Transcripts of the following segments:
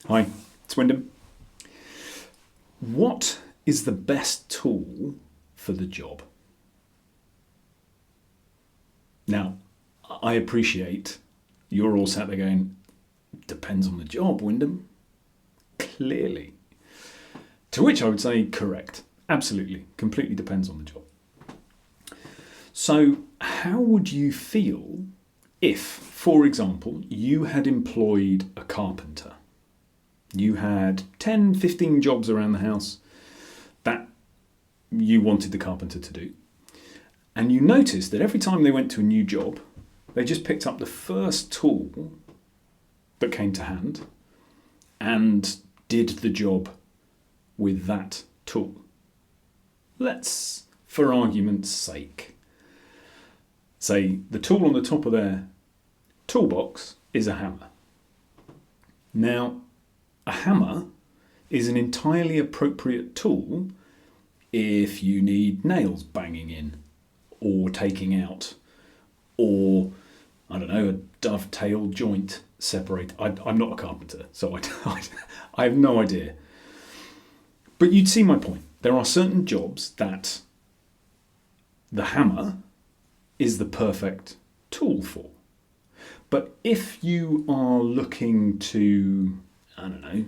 Hi, it's Wyndham. What is the best tool for the job? Now, I appreciate you're all sat there going, depends on the job, Wyndham. Clearly. To which I would say, correct. Absolutely. Completely depends on the job. So, how would you feel if, for example, you had employed a carpenter? You had 10, 15 jobs around the house that you wanted the carpenter to do. And you noticed that every time they went to a new job, they just picked up the first tool that came to hand and did the job with that tool. Let's, for argument's sake, say the tool on the top of their toolbox is a hammer. Now, a hammer is an entirely appropriate tool if you need nails banging in or taking out, or, I don't know, a dovetail joint separate. I'm not a carpenter, so I have no idea. But you'd see my point. There are certain jobs that the hammer is the perfect tool for. But if you are looking to, I don't know,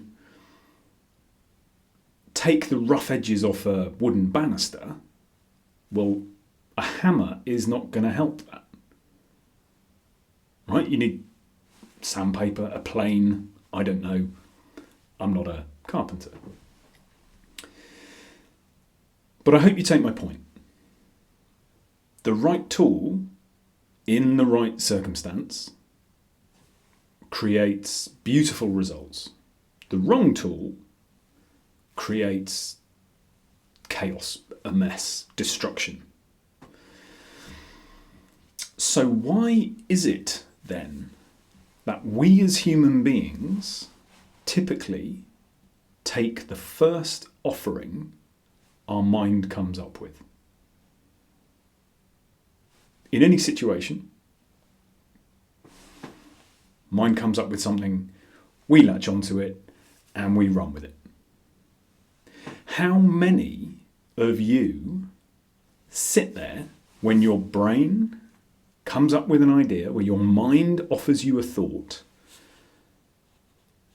take the rough edges off a wooden banister, well, a hammer is not going to help that. Right? You need sandpaper, a plane, I don't know. I'm not a carpenter. But I hope you take my point. The right tool in the right circumstance creates beautiful results. The wrong tool creates chaos, a mess, destruction. So why is it then that we as human beings typically take the first offering our mind comes up with? In any situation, mind comes up with something, we latch onto it, and we run with it. How many of you sit there when your brain comes up with an idea, where your mind offers you a thought,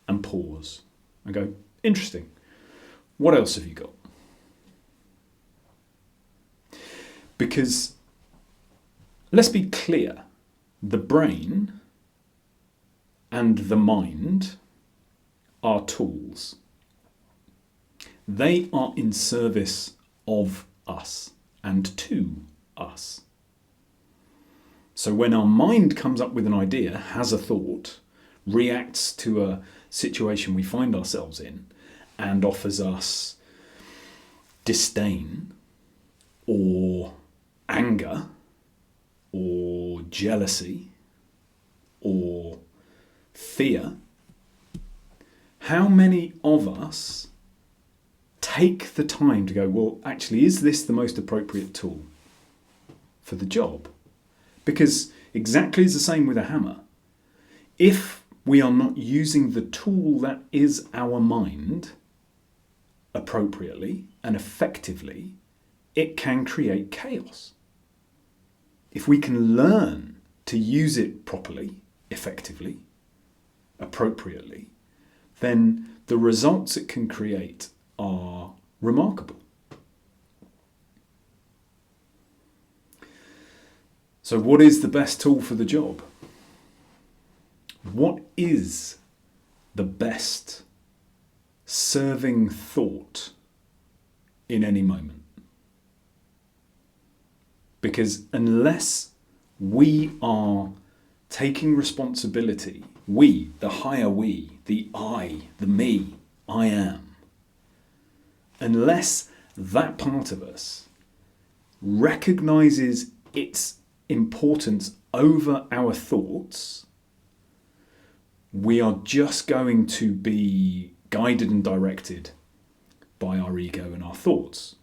and pause and go, interesting, what else have you got? Because let's be clear, the brain and the mind are tools. They are in service of us and to us. So when our mind comes up with an idea, has a thought, reacts to a situation we find ourselves in, and offers us disdain or anger or jealousy or fear, how many of us take the time to go, well, actually, is this the most appropriate tool for the job? Because exactly as the same with a hammer, if we are not using the tool that is our mind appropriately and effectively, it can create chaos. If we can learn to use it properly, effectively, appropriately, then the results it can create are remarkable. So what is the best tool for the job? What is the best serving thought in any moment? Because unless we are taking responsibility, we, the higher we, the I, the me, I am, unless that part of us recognizes its importance over our thoughts, we are just going to be guided and directed by our ego and our thoughts.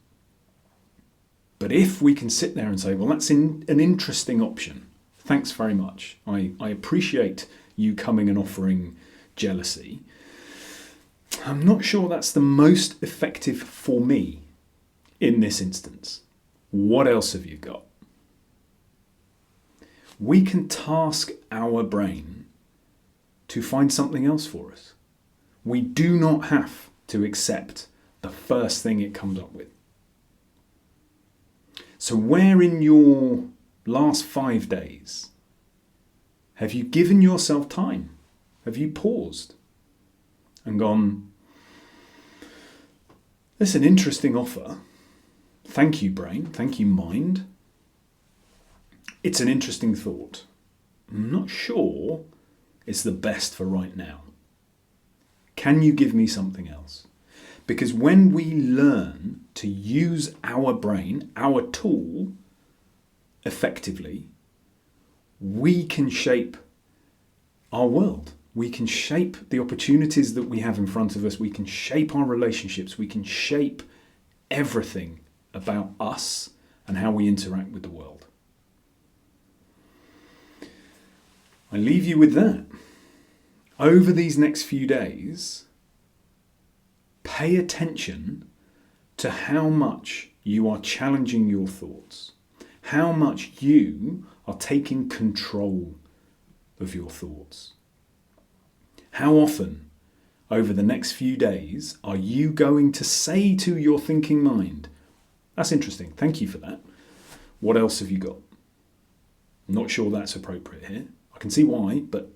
But if we can sit there and say, well, that's an interesting option. Thanks very much. I appreciate you coming and offering jealousy. I'm not sure that's the most effective for me in this instance. What else have you got? We can task our brain to find something else for us. We do not have to accept the first thing it comes up with. So where in your last 5 days have you given yourself time? Have you paused and gone, "That's an interesting offer. Thank you, brain. Thank you, mind. It's an interesting thought. I'm not sure it's the best for right now. Can you give me something else?" Because when we learn to use our brain, our tool, effectively, we can shape our world. We can shape the opportunities that we have in front of us. We can shape our relationships. We can shape everything about us and how we interact with the world. I leave you with that. Over these next few days, pay attention to how much you are challenging your thoughts, how much you are taking control of your thoughts. How often over the next few days are you going to say to your thinking mind, "That's interesting, thank you for that. What else have you got?" I'm not sure that's appropriate here. I can see why, but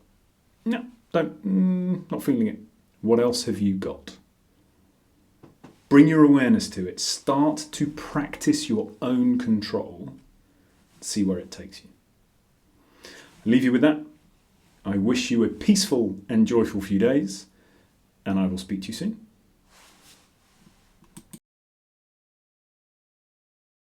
no, not feeling it. What else have you got? Bring your awareness to it. Start to practice your own control. See where it takes you. I'll leave you with that. I wish you a peaceful and joyful few days, and I will speak to you soon.